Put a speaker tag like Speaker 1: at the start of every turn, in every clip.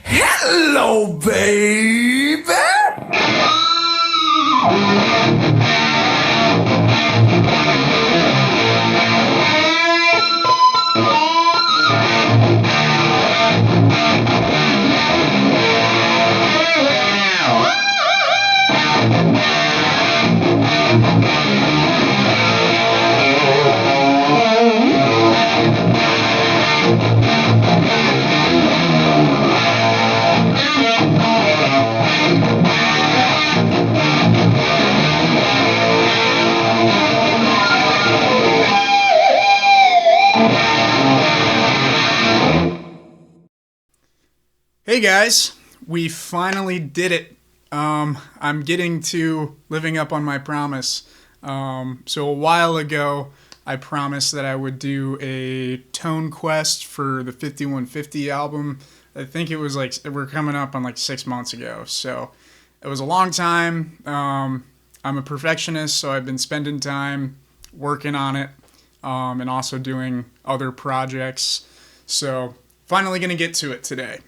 Speaker 1: Hello, baby!
Speaker 2: Hey guys, we finally did it. I'm getting to living up on my promise. So a while ago, I promised that I would do a tone quest for the 5150 album. I think it was like, we're coming up on like 6 months ago. So it was a long time. I'm a perfectionist, so I've been spending time working on it, and also doing other projects. So finally gonna get to it today.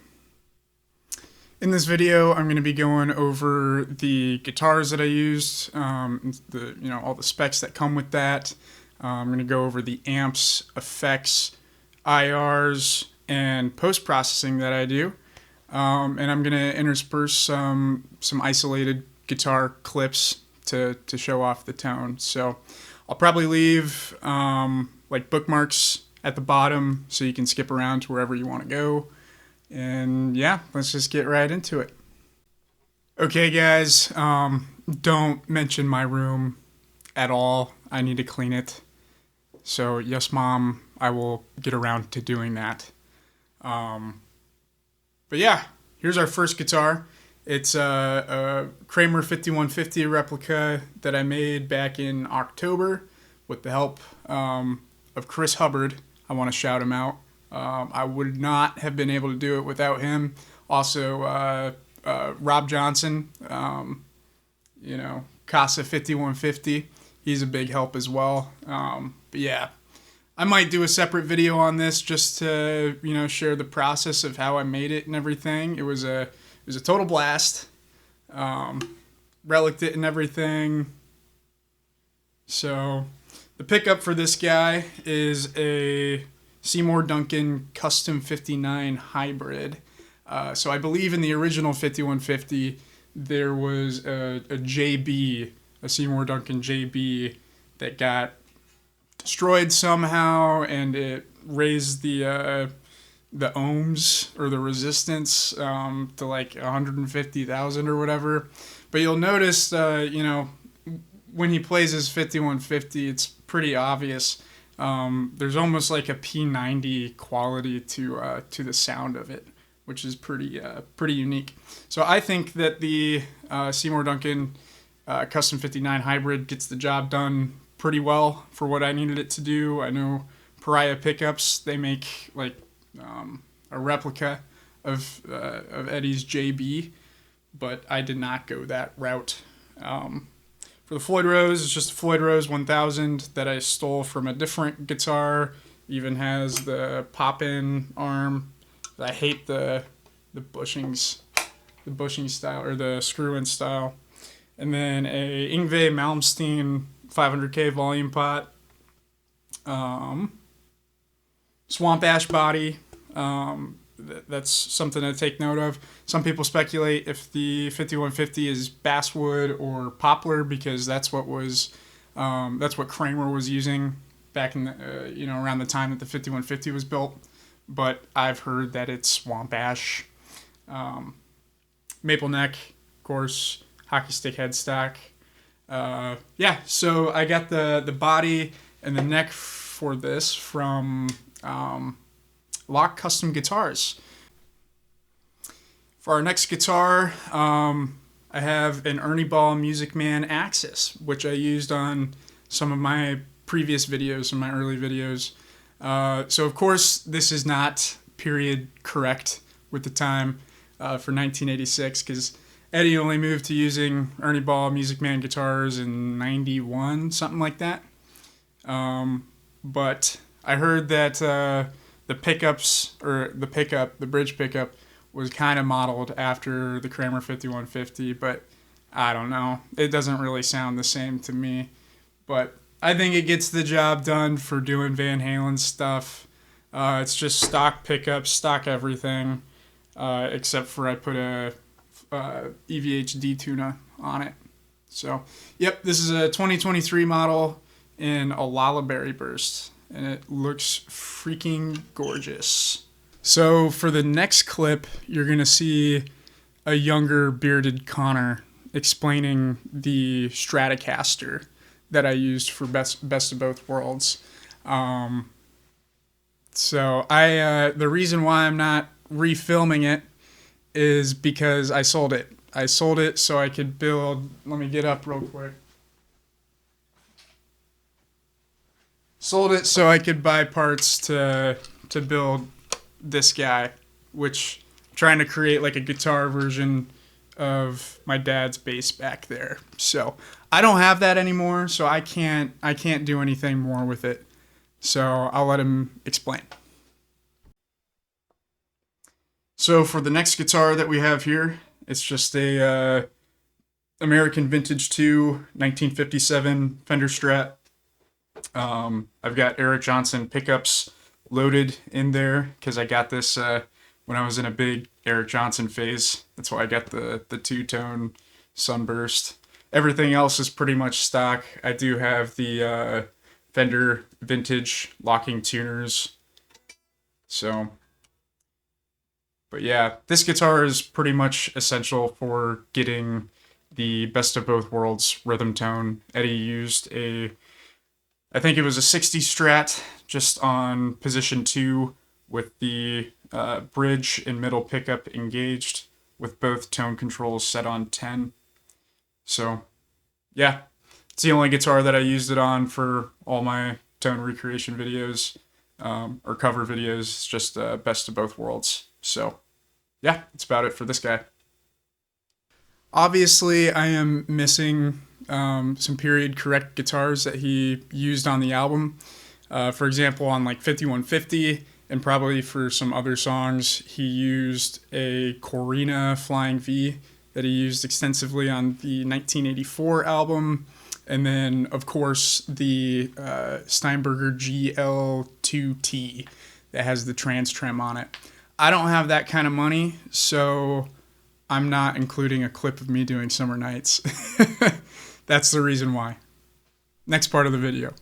Speaker 2: In this video, I'm going to be going over the guitars that I used, all the specs that come with that. I'm going to go over the amps, effects, IRs, and post-processing that I do. And I'm going to intersperse some isolated guitar clips to show off the tone. So I'll probably leave like bookmarks at the bottom so you can skip around to wherever you want to go. And yeah, let's just get right into it. Okay, guys, don't mention my room at all. I need to clean it. So yes, Mom, I will get around to doing that. But yeah, here's our first guitar. It's a Kramer 5150 replica that I made back in October with the help of Chris Hubbard. I want to shout him out. I would not have been able to do it without him. Also, Rob Johnson, Casa 5150. He's a big help as well. But yeah, I might do a separate video on this just to, share the process of how I made it and everything. It was a total blast. Relicked it and everything. So the pickup for this guy is a Seymour Duncan Custom 59 Hybrid. So I believe in the original 5150 there was a JB, a Seymour Duncan JB, that got destroyed somehow, and it raised the ohms or the resistance to like 150,000 or whatever. But you'll notice, when he plays his 5150, it's pretty obvious. There's almost like a P90 quality to the sound of it, which is pretty unique. So I think that the Seymour Duncan Custom 59 Hybrid gets the job done pretty well for what I needed it to do. I know Pariah Pickups, they make like a replica of Eddie's JB, but I did not go that route. For the Floyd Rose, it's just a Floyd Rose 1000 that I stole from a different guitar. Even has the pop-in arm. I hate the bushing style, or the screw-in style. And then a Yngwie Malmsteen 500K volume pot. Swamp Ash body. That's something to take note of. Some people speculate if the 5150 is basswood or poplar, because that's what Kramer was using back in the, around the time that the 5150 was built. But I've heard that it's swamp ash. Maple neck, of course, hockey stick headstock. So I got the body and the neck for this from Lock Custom Guitars. For our next guitar, I have an Ernie Ball Music Man Axis, which I used on some of my previous videos, my early videos. So of course, this is not period correct with the time for 1986, because Eddie only moved to using Ernie Ball Music Man guitars in 91, something like that. But I heard that the bridge pickup, was kind of modeled after the Kramer 5150, but I don't know. It doesn't really sound the same to me. But I think it gets the job done for doing Van Halen stuff. It's just stock pickups, stock everything, except for I put a EVH tuner on it. So, yep, this is a 2023 model in a Lullaberry Burst, and it looks freaking gorgeous. So for the next clip, you're going to see a younger bearded Connor explaining the Stratocaster that I used for Best of Both Worlds. So the reason why I'm not refilming it is because I sold it. I sold it so I could build. Let me get up real quick. Sold it so I could buy parts to build this guy, which I'm trying to create like a guitar version of my dad's bass back there. So I don't have that anymore, so I can't do anything more with it. So I'll let him explain. So for the next guitar that we have here, it's just a American Vintage 2 1957 Fender Strat. I've got Eric Johnson pickups loaded in there because I got this when I was in a big Eric Johnson phase. That's why I got the two-tone Sunburst. Everything else is pretty much stock. I do have the Fender Vintage locking tuners. So, but yeah, this guitar is pretty much essential for getting the Best of Both Worlds rhythm tone. Eddie used I think it was a 60 Strat just on position 2 with the bridge and middle pickup engaged with both tone controls set on 10. So, yeah, it's the only guitar that I used it on for all my tone recreation videos or cover videos. It's just Best of Both Worlds. So, yeah, that's about it for this guy. Obviously, I am missing some period correct guitars that he used on the album. For example, on like 5150 and probably for some other songs, he used a Corina Flying V that he used extensively on the 1984 album. And then, of course, the Steinberger GL2T that has the trans trem on it. I don't have that kind of money, so I'm not including a clip of me doing Summer Nights. That's the reason why. Next part of the video.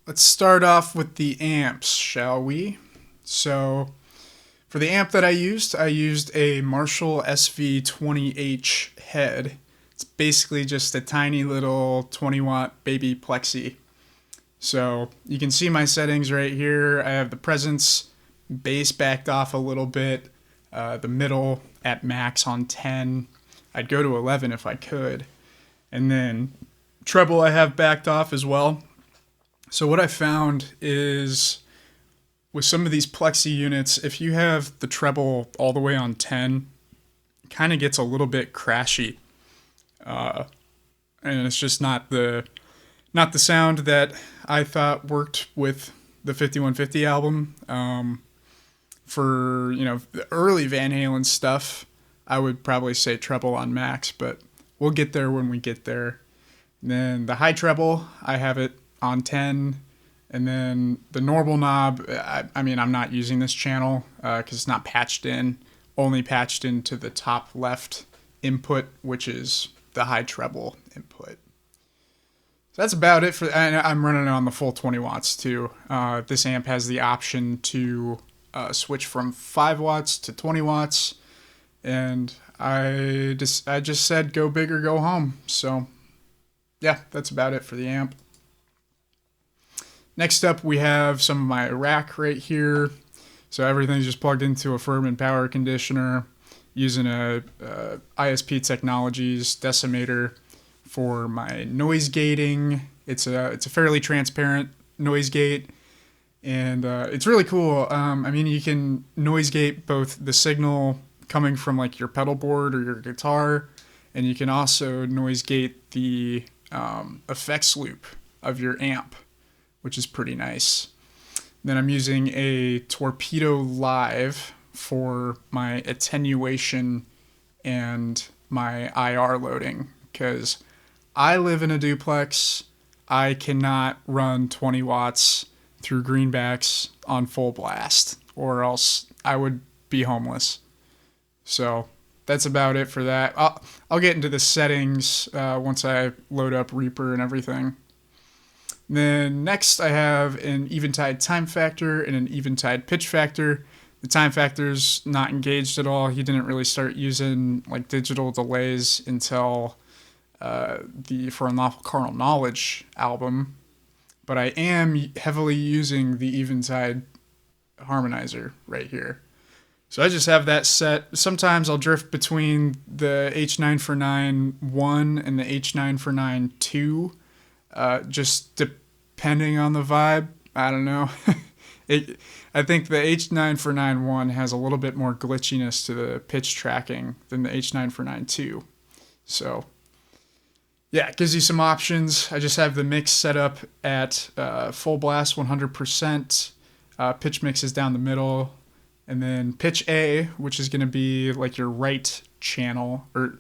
Speaker 2: Let's start off with the amps, shall we? So, for the amp that I used a Marshall SV20H head. It's basically just a tiny little 20-watt baby plexi. So, you can see my settings right here. I have the presence, bass backed off a little bit, the middle at max on 10. I'd go to 11 if I could. And then treble I have backed off as well. So what I found is with some of these plexi units, if you have the treble all the way on 10, it kind of gets a little bit crashy. And it's just not the sound that I thought worked with the 5150 album. For, the early Van Halen stuff, I would probably say treble on max, but we'll get there when we get there. And then the high treble, I have it on 10, and then the normal knob, I'm not using this channel because it's not patched in, only patched into the top left input, which is the high treble input. So that's about it and I'm running it on the full 20 watts too. This amp has the option to switch from 5 watts to 20 watts, and I just said go big or go home. So yeah, that's about it for the amp. Next up, we have some of my rack right here. So everything's just plugged into a Furman power conditioner using a ISP Technologies decimator for my noise gating. It's a fairly transparent noise gate, and it's really cool. I mean, you can noise gate both the signal coming from like your pedal board or your guitar, and you can also noise gate the effects loop of your amp, which is pretty nice. Then I'm using a Torpedo Live for my attenuation and my IR loading, because I live in a duplex. I cannot run 20 watts through greenbacks on full blast, or else I would be homeless. So that's about it for that. I'll get into the settings once I load up Reaper and everything. Then next I have an Eventide time factor and an Eventide pitch factor. The time factor's not engaged at all. He didn't really start using like digital delays until the For Unlawful Carnal Knowledge album. But I am heavily using the Eventide harmonizer right here. So I just have that set. Sometimes I'll drift between the H9 for 9 1 and the H9 for 9 2. Just depending on the vibe. I don't know. I think the H9 for 9 1 has a little bit more glitchiness to the pitch tracking than the H9 for 9 2. So yeah, it gives you some options. I just have the mix set up at full blast 100%. Pitch mix is down the middle. And then pitch A, which is going to be like your right channel, or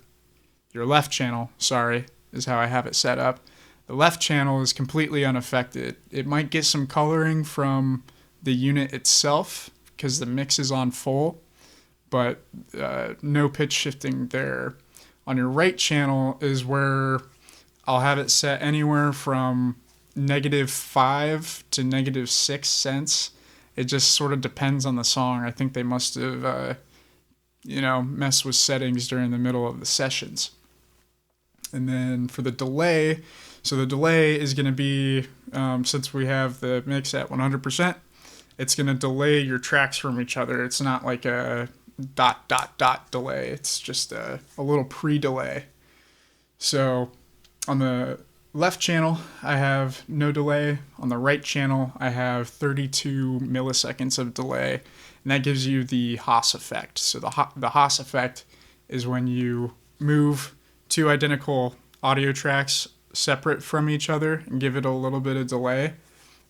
Speaker 2: your left channel, sorry, is how I have it set up. The left channel is completely unaffected. It might get some coloring from the unit itself because the mix is on full, but no pitch shifting there. On your right channel is where I'll have it set anywhere from -5 to -6 cents. It just sort of depends on the song. I think they must have, messed with settings during the middle of the sessions. And then for the delay, so the delay is going to be, since we have the mix at 100%, it's going to delay your tracks from each other. It's not like a ... delay. It's just a little pre-delay. So on the left channel, I have no delay. On the right channel, I have 32 milliseconds of delay, and that gives you the Haas effect. So the Haas effect is when you move two identical audio tracks separate from each other and give it a little bit of delay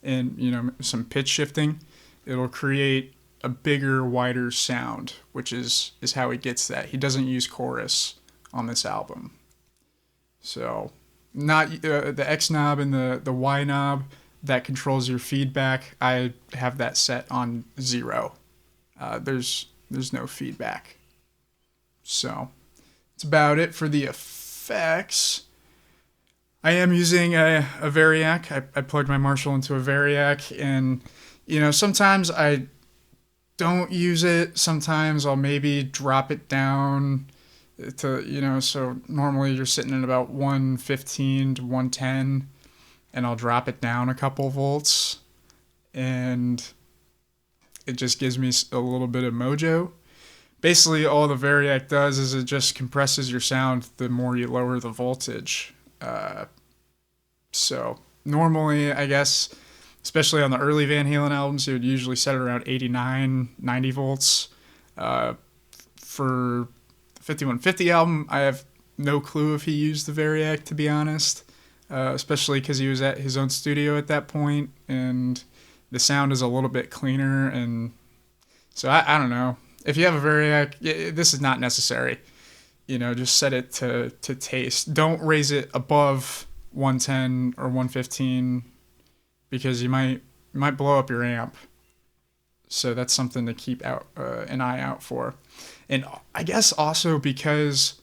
Speaker 2: and some pitch shifting. It'll create a bigger, wider sound, which is how he gets that. He doesn't use chorus on this album. So not the X knob and the Y knob that controls your feedback. I have that set on 0. There's no feedback. So that's about it for the effects. I am using a Variac. I plugged my Marshall into a Variac, and sometimes I don't use it. Sometimes I'll maybe drop it down to, so normally you're sitting at about 115 to 110, and I'll drop it down a couple volts, and it just gives me a little bit of mojo. Basically, all the Variac does is it just compresses your sound the more you lower the voltage. So normally, I guess, especially on the early Van Halen albums, it would usually set it around 89, 90 volts. For the 5150 album, I have no clue if he used the Variac, to be honest, especially because he was at his own studio at that point, and the sound is a little bit cleaner. And so I don't know. If you have a Variac, this is not necessary. Just set it to taste. Don't raise it above 110 or 115 because you might blow up your amp. So that's something to keep an eye out for. And I guess also because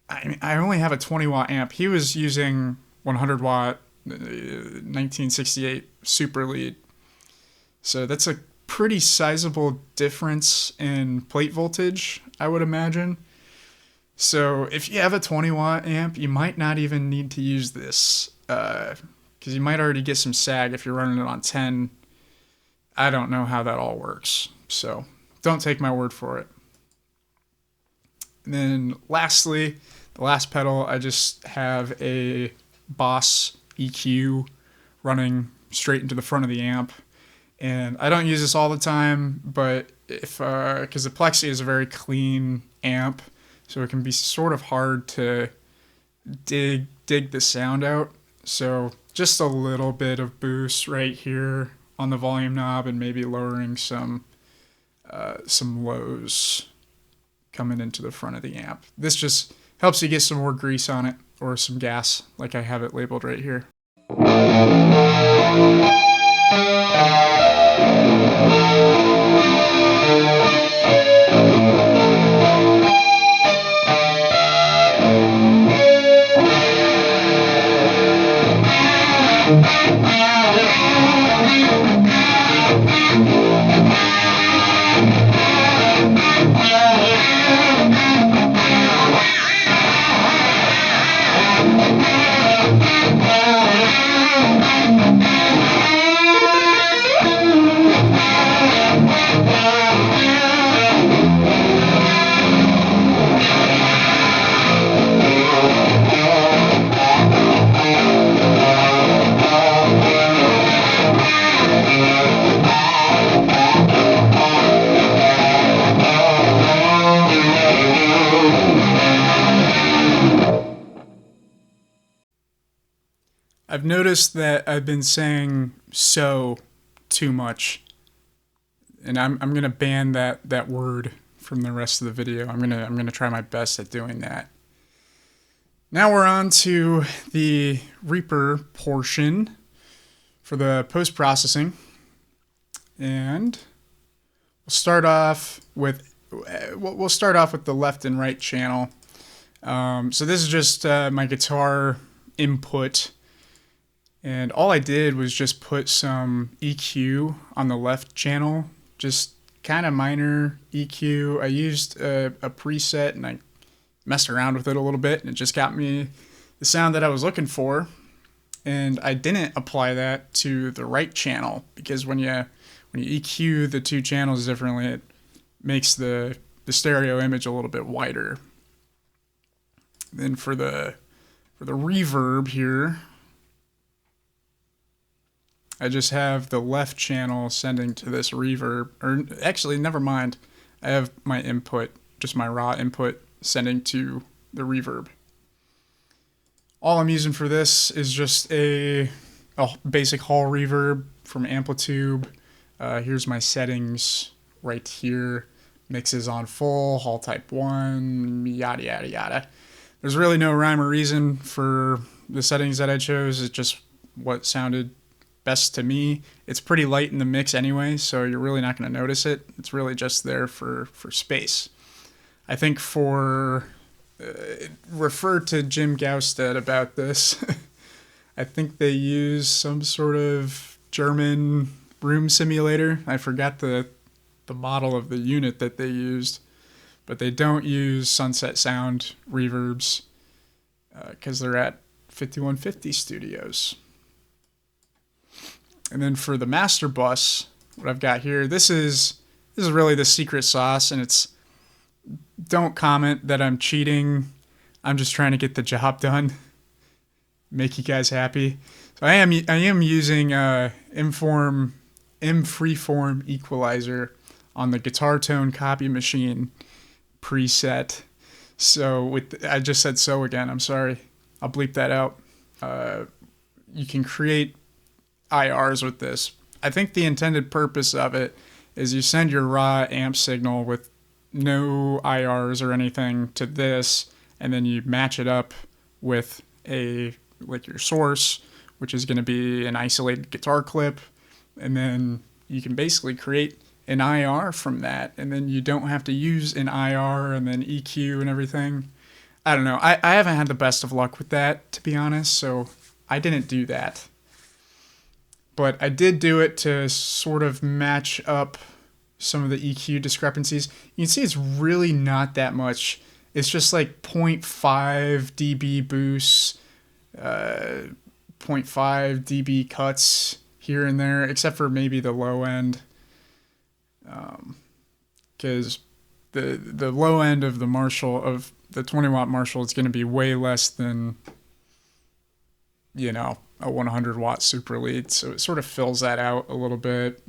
Speaker 2: I only have a 20 watt amp. He was using 100 watt 1968 Super Lead. So that's a pretty sizable difference in plate voltage, I would imagine. So if you have a 20 watt amp, you might not even need to use this, because you might already get some sag if you're running it on 10. I don't know how that all works, so don't take my word for it. And then lastly, the last pedal, I just have a Boss EQ running straight into the front of the amp. And I don't use this all the time, but because the Plexi is a very clean amp, so it can be sort of hard to dig the sound out. So just a little bit of boost right here on the volume knob, and maybe lowering some lows coming into the front of the amp. This just helps you get some more grease on it, or some gas, like I have it labeled right here. I've noticed that I've been saying "so" too much, and I'm gonna ban that word from the rest of the video. I'm gonna try my best at doing that. Now we're on to the Reaper portion for the post-processing, and we'll start off with the left and right channel. So this is just my guitar input. And all I did was just put some EQ on the left channel, just kind of minor EQ. I used a preset and I messed around with it a little bit, and it just got me the sound that I was looking for. And I didn't apply that to the right channel, because when you EQ the two channels differently, it makes the stereo image a little bit wider. Then for the reverb here, I just have the left channel sending to this reverb, or actually, never mind. I have my input, just my raw input, sending to the reverb. All I'm using for this is just a basic hall reverb from Amplitube. Here's my settings right here. Mixes on full, hall type 1, yada, yada, yada. There's really no rhyme or reason for the settings that I chose. It's just what sounded best to me. It's pretty light in the mix anyway, so you're really not going to notice it. It's really just there for space. I think refer to Jim Gaustad about this. I think they use some sort of German room simulator. I forgot the model of the unit that they used, but they don't use Sunset Sound reverbs because they're at 5150 Studios. And then for the master bus, what I've got here, this is really the secret sauce, and don't comment that I'm cheating. I'm just trying to get the job done, make you guys happy. So I am using M Freeform equalizer on the Guitar Tone Copy Machine preset. So I just said so again. I'm sorry. I'll bleep that out. You can create IRs with this. I think the intended purpose of it is you send your raw amp signal with no IRs or anything to this, and then you match it up with your source, which is going to be an isolated guitar clip, and then you can basically create an IR from that, and then you don't have to use an IR and then EQ and everything. I don't know. I haven't had the best of luck with that, to be honest, so I didn't do that. But I did do it to sort of match up some of the EQ discrepancies. You can see it's really not that much. It's just like 0.5 dB boosts, 0.5 dB cuts here and there, except for maybe the low end. Because the low end of the Marshall, of the 20 watt Marshall, is going to be way less than, a 100 watt super lead. So it sort of fills that out a little bit,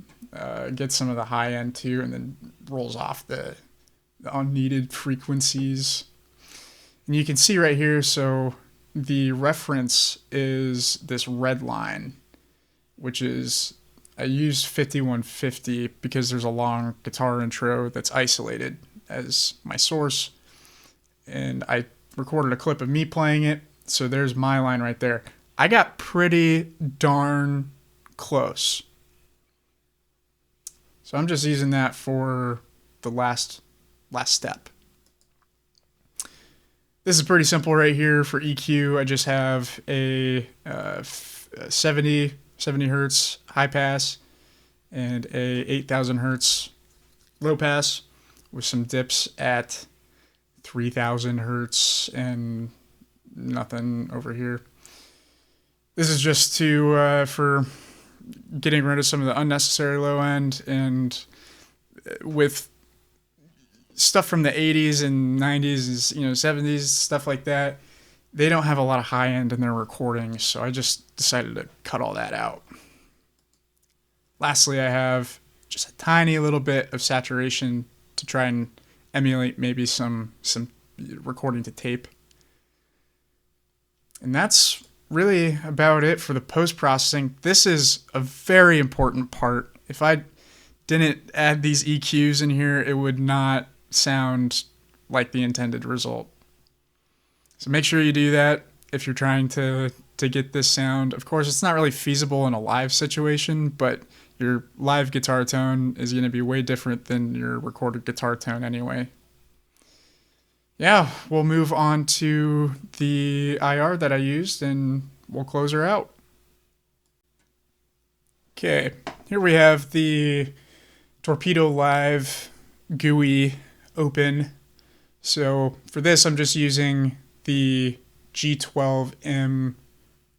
Speaker 2: gets some of the high end too, and then rolls off the unneeded frequencies. And you can see right here, so the reference is this red line, which is, I used 5150 because there's a long guitar intro that's isolated as my source. And I recorded a clip of me playing it. So there's my line right there. I got pretty darn close. So I'm just using that for the last step. This is pretty simple right here for EQ. I just have a 70 hertz high pass and a 8,000 hertz low pass with some dips at 3,000 hertz and nothing over here. This is just to for getting rid of some of the unnecessary low end, and with stuff from the 80s and 90s and 70s, stuff like that, they don't have a lot of high end in their recordings, so I just decided to cut all that out. Lastly, I have just a tiny little bit of saturation to try and emulate maybe some recording to tape. And that's really about it for the post-processing. This is a very important part. If I didn't add these EQs in here, it would not sound like the intended result. So make sure you do that if you're trying to get this sound. Of course, it's not really feasible in a live situation, but your live guitar tone is going to be way different than your recorded guitar tone anyway. Yeah, we'll move on to the IR that I used, and we'll close her out. Okay, here we have the Torpedo Live GUI open. So for this, I'm just using the G12M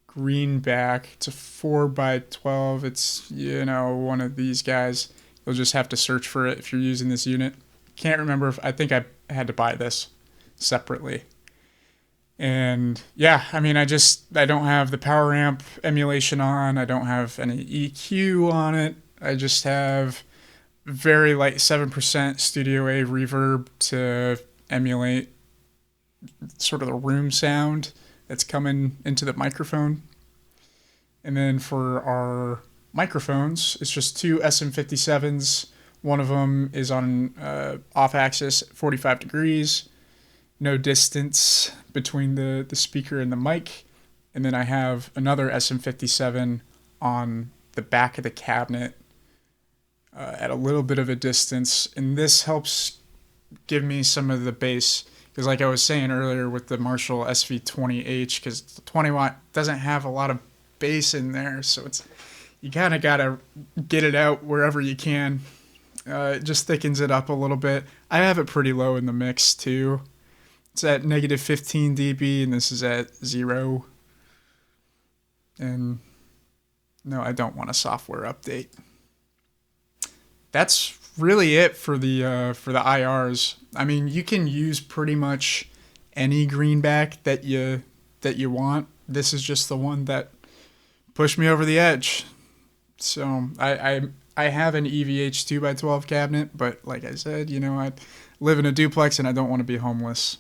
Speaker 2: greenback. It's a 4x12. It's, one of these guys. You'll just have to search for it if you're using this unit. Can't remember I think I had to buy this separately. And yeah, I don't have the power amp emulation on. I don't have any EQ on it. I just have very light 7% Studio A reverb to emulate sort of the room sound that's coming into the microphone. And then for our microphones, it's just two SM57s. One of them is on off axis, 45 degrees. No distance between the speaker and the mic. And then I have another SM57 on the back of the cabinet at a little bit of a distance. And this helps give me some of the bass. Because like I was saying earlier with the Marshall SV20H, because the 20 watt doesn't have a lot of bass in there. So you kind of got to get it out wherever you can. It just thickens it up a little bit. I have it pretty low in the mix too. It's at negative 15 dB, and this is at 0. And no, I don't want a software update. That's really it for the IRs. I mean, you can use pretty much any greenback that you want. This is just the one that pushed me over the edge. So I have an EVH 2x12 cabinet, but like I said, I live in a duplex and I don't want to be homeless.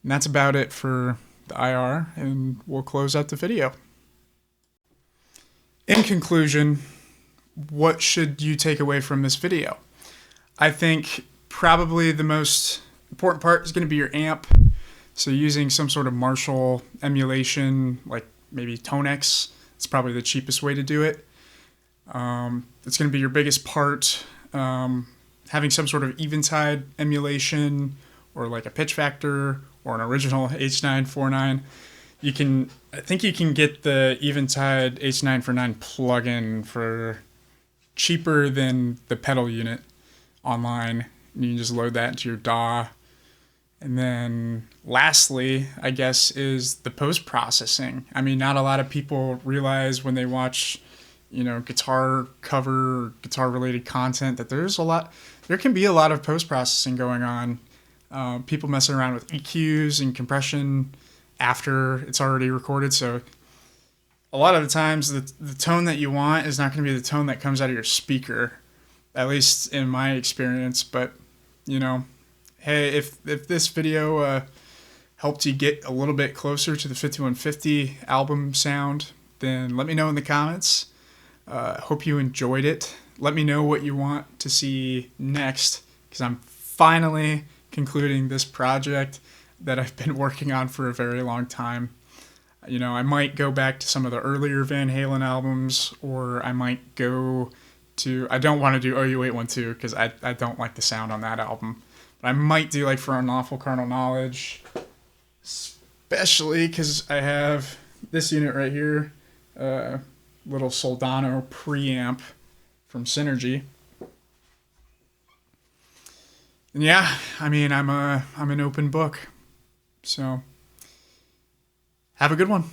Speaker 2: And that's about it for the IR, and we'll close out the video. In conclusion, what should you take away from this video? I think probably the most important part is going to be your amp. So using some sort of Marshall emulation, like maybe Tonex, it's probably the cheapest way to do it. It's going to be your biggest part. Having some sort of Eventide emulation, or like a pitch factor, or an original H949. I think you can get the Eventide H9 for 9 plugin for cheaper than the pedal unit online. You can just load that into your DAW. And then lastly, I guess, is the post-processing. I mean, not a lot of people realize when they watch, guitar cover or guitar-related content that there can be a lot of post-processing going on. People messing around with EQs and compression after it's already recorded. So a lot of the times the tone that you want is not going to be the tone that comes out of your speaker, at least in my experience. But, hey, if this video helped you get a little bit closer to the 5150 album sound, then let me know in the comments. Hope you enjoyed it. Let me know what you want to see next, because I'm finally concluding this project that I've been working on for a very long time. I might go back to some of the earlier Van Halen albums, or I might go to... I don't want to do OU812 because I don't like the sound on that album. But I might do like For Unlawful Carnal Knowledge, especially because I have this unit right here, little Soldano preamp from Synergy. And yeah, I mean, I'm an open book. So, have a good one.